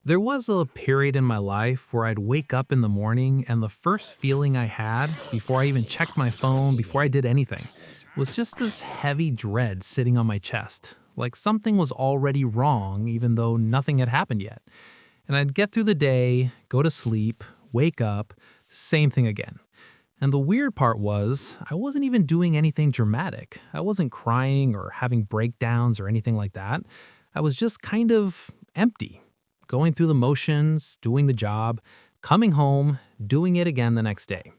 There was a period in my life where I'd wake up in the morning and the first feeling I had, before I even checked my phone, before I did anything, was just this heavy dread sitting on my chest, like something was already wrong even though nothing had happened yet. And I'd get through the day, go to sleep, wake up, same thing again. And the weird part was, I wasn't even doing anything dramatic. I wasn't crying or having breakdowns or anything like that. I was just kind of empty, going through the motions, doing the job, coming home, doing it again the next day.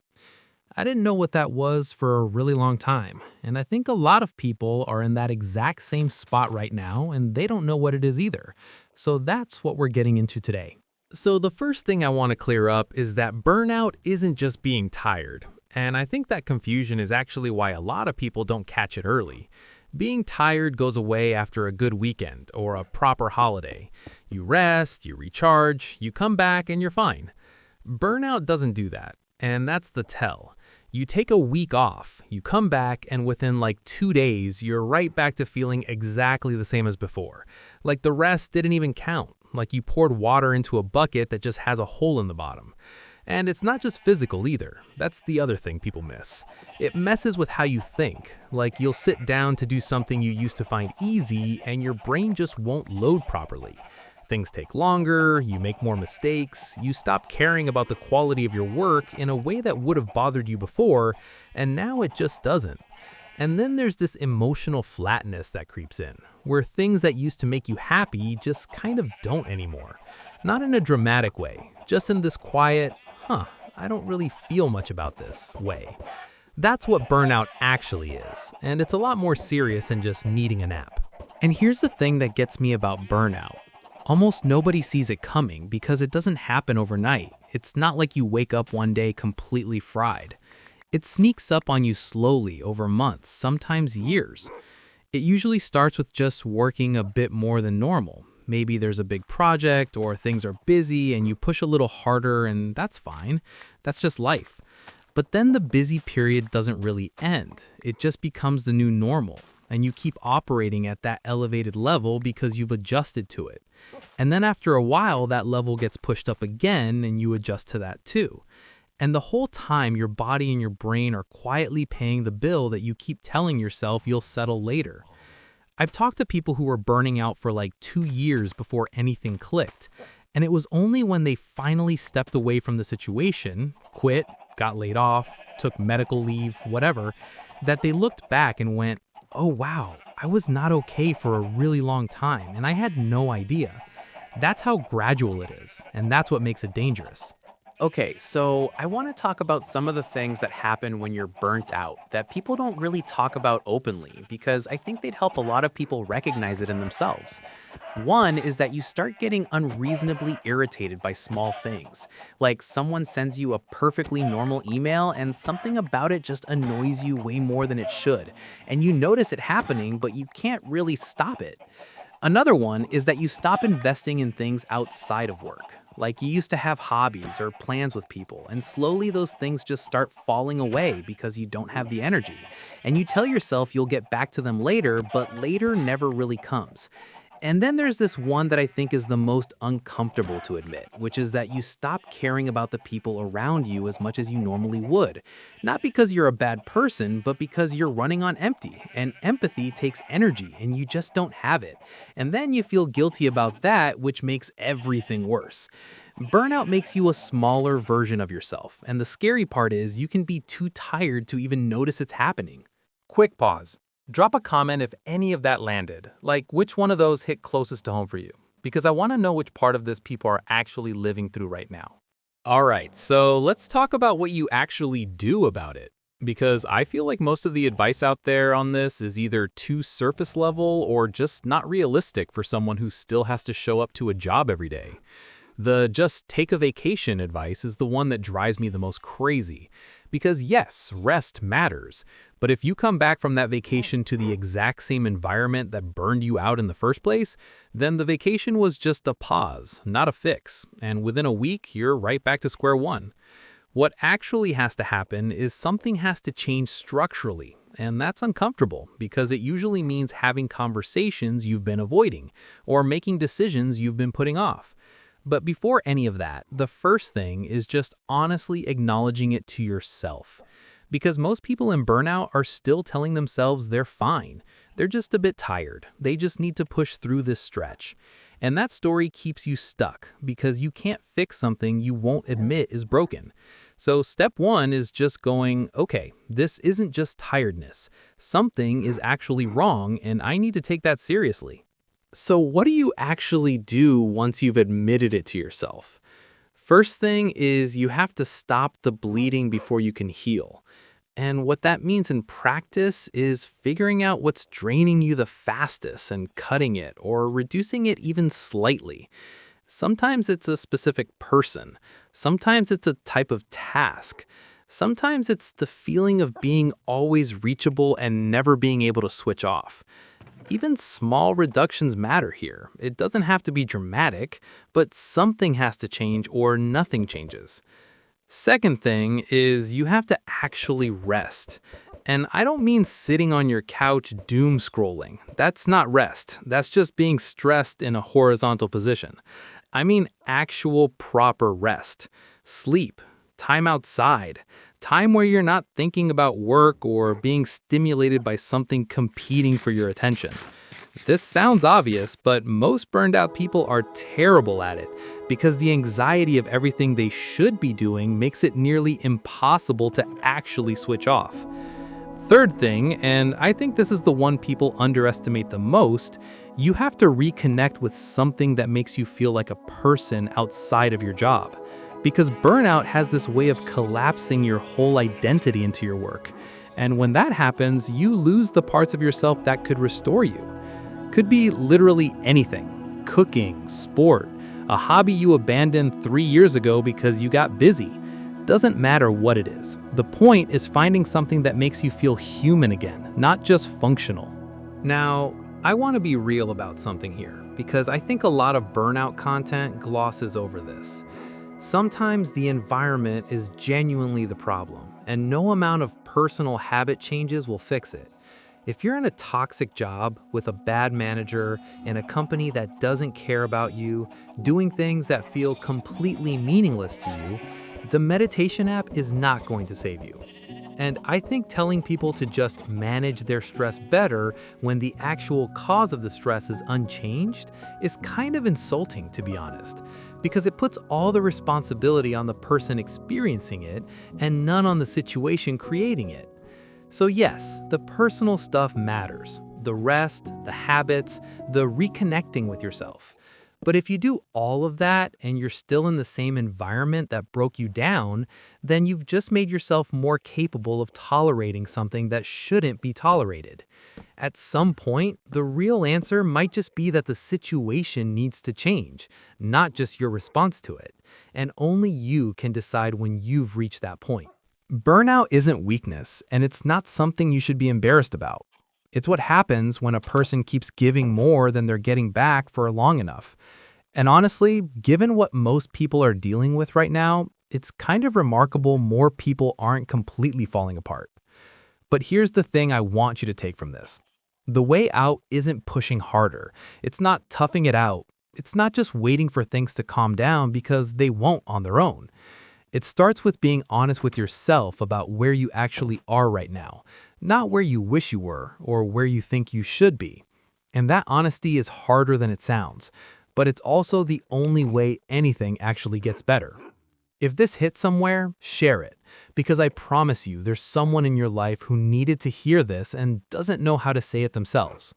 I didn't know what that was for a really long time, and I think a lot of people are in that exact same spot right now, and they don't know what it is either. So that's what we're getting into today. So the first thing I want to clear up is that burnout isn't just being tired, and I think that confusion is actually why a lot of people don't catch it early. Being tired goes away after a good weekend or a proper holiday. You rest, you recharge, you come back, and you're fine. Burnout doesn't do that, and that's the tell. You take a week off, you come back, and within like 2 days, you're right back to feeling exactly the same as before. Like the rest didn't even count, like you poured water into a bucket that just has a hole in the bottom. And it's not just physical either. That's the other thing people miss. It messes with how you think. Like you'll sit down to do something you used to find easy and your brain just won't load properly. Things take longer, you make more mistakes, you stop caring about the quality of your work in a way that would have bothered you before, and now it just doesn't. And then there's this emotional flatness that creeps in, where things that used to make you happy just kind of don't anymore. Not in a dramatic way, just in this quiet, I don't really feel much about this way. That's what burnout actually is, and it's a lot more serious than just needing a nap. And here's the thing that gets me about burnout. Almost nobody sees it coming because it doesn't happen overnight. It's not like you wake up one day completely fried. It sneaks up on you slowly over months, sometimes years. It usually starts with just working a bit more than normal. Maybe there's a big project or things are busy and you push a little harder, and that's fine. That's just life. But then the busy period doesn't really end. It just becomes the new normal, and you keep operating at that elevated level because you've adjusted to it. And then after a while, that level gets pushed up again and you adjust to that too. And the whole time, your body and your brain are quietly paying the bill that you keep telling yourself you'll settle later. I've talked to people who were burning out for like 2 years before anything clicked. And it was only when they finally stepped away from the situation, quit, got laid off, took medical leave, whatever, that they looked back and went, oh wow, I was not okay for a really long time and I had no idea. That's how gradual it is, and that's what makes it dangerous. Okay, so I want to talk about some of the things that happen when you're burnt out that people don't really talk about openly because I think they'd help a lot of people recognize it in themselves. One is that you start getting unreasonably irritated by small things, like someone sends you a perfectly normal email and something about it just annoys you way more than it should, and you notice it happening, but you can't really stop it. Another one is that you stop investing in things outside of work. Like you used to have hobbies or plans with people, and slowly those things just start falling away because you don't have the energy. And you tell yourself you'll get back to them later, but later never really comes. And then there's this one that I think is the most uncomfortable to admit, which is that you stop caring about the people around you as much as you normally would. Not because you're a bad person, but because you're running on empty. And empathy takes energy, and you just don't have it. And then you feel guilty about that, which makes everything worse. Burnout makes you a smaller version of yourself, and the scary part is you can be too tired to even notice it's happening. Quick pause. Drop a comment if any of that landed, like which one of those hit closest to home for you, because I want to know which part of this people are actually living through right now. All right, so let's talk about what you actually do about it, because I feel like most of the advice out there on this is either too surface level or just not realistic for someone who still has to show up to a job every day. The just take a vacation advice is the one that drives me the most crazy. Because yes, rest matters, but if you come back from that vacation to the exact same environment that burned you out in the first place, then the vacation was just a pause, not a fix, and within a week, you're right back to square one. What actually has to happen is something has to change structurally, and that's uncomfortable because it usually means having conversations you've been avoiding or making decisions you've been putting off. But before any of that, the first thing is just honestly acknowledging it to yourself. Because most people in burnout are still telling themselves they're fine. They're just a bit tired. They just need to push through this stretch. And that story keeps you stuck because you can't fix something you won't admit is broken. So step one is just going, okay, this isn't just tiredness. Something is actually wrong and I need to take that seriously. So what do you actually do once you've admitted it to yourself? First thing is you have to stop the bleeding before you can heal. And what that means in practice is figuring out what's draining you the fastest and cutting it or reducing it even slightly. Sometimes it's a specific person. Sometimes it's a type of task. Sometimes it's the feeling of being always reachable and never being able to switch off. Even small reductions matter here. It doesn't have to be dramatic, but something has to change or nothing changes. Second thing is you have to actually rest. And I don't mean sitting on your couch doom scrolling. That's not rest. That's just being stressed in a horizontal position. I mean actual proper rest. Sleep, time outside, time where you're not thinking about work or being stimulated by something competing for your attention. This sounds obvious, but most burned out people are terrible at it because the anxiety of everything they should be doing makes it nearly impossible to actually switch off. Third thing, and I think this is the one people underestimate the most, you have to reconnect with something that makes you feel like a person outside of your job. Because burnout has this way of collapsing your whole identity into your work. And when that happens, you lose the parts of yourself that could restore you. Could be literally anything: cooking, sport, a hobby you abandoned 3 years ago because you got busy. Doesn't matter what it is. The point is finding something that makes you feel human again, not just functional. Now, I want to be real about something here because I think a lot of burnout content glosses over this. Sometimes the environment is genuinely the problem, and no amount of personal habit changes will fix it. If you're in a toxic job with a bad manager in a company that doesn't care about you, doing things that feel completely meaningless to you, the meditation app is not going to save you. And I think telling people to just manage their stress better when the actual cause of the stress is unchanged is kind of insulting, to be honest, because it puts all the responsibility on the person experiencing it and none on the situation creating it. So yes, the personal stuff matters. The rest, the habits, the reconnecting with yourself. But if you do all of that and you're still in the same environment that broke you down, then you've just made yourself more capable of tolerating something that shouldn't be tolerated. At some point, the real answer might just be that the situation needs to change, not just your response to it. And only you can decide when you've reached that point. Burnout isn't weakness, and it's not something you should be embarrassed about. It's what happens when a person keeps giving more than they're getting back for long enough. And honestly, given what most people are dealing with right now, it's kind of remarkable more people aren't completely falling apart. But here's the thing I want you to take from this. The way out isn't pushing harder. It's not toughing it out. It's not just waiting for things to calm down because they won't on their own. It starts with being honest with yourself about where you actually are right now, not where you wish you were or where you think you should be. And that honesty is harder than it sounds, but it's also the only way anything actually gets better. If this hits somewhere, share it, because I promise you there's someone in your life who needed to hear this and doesn't know how to say it themselves.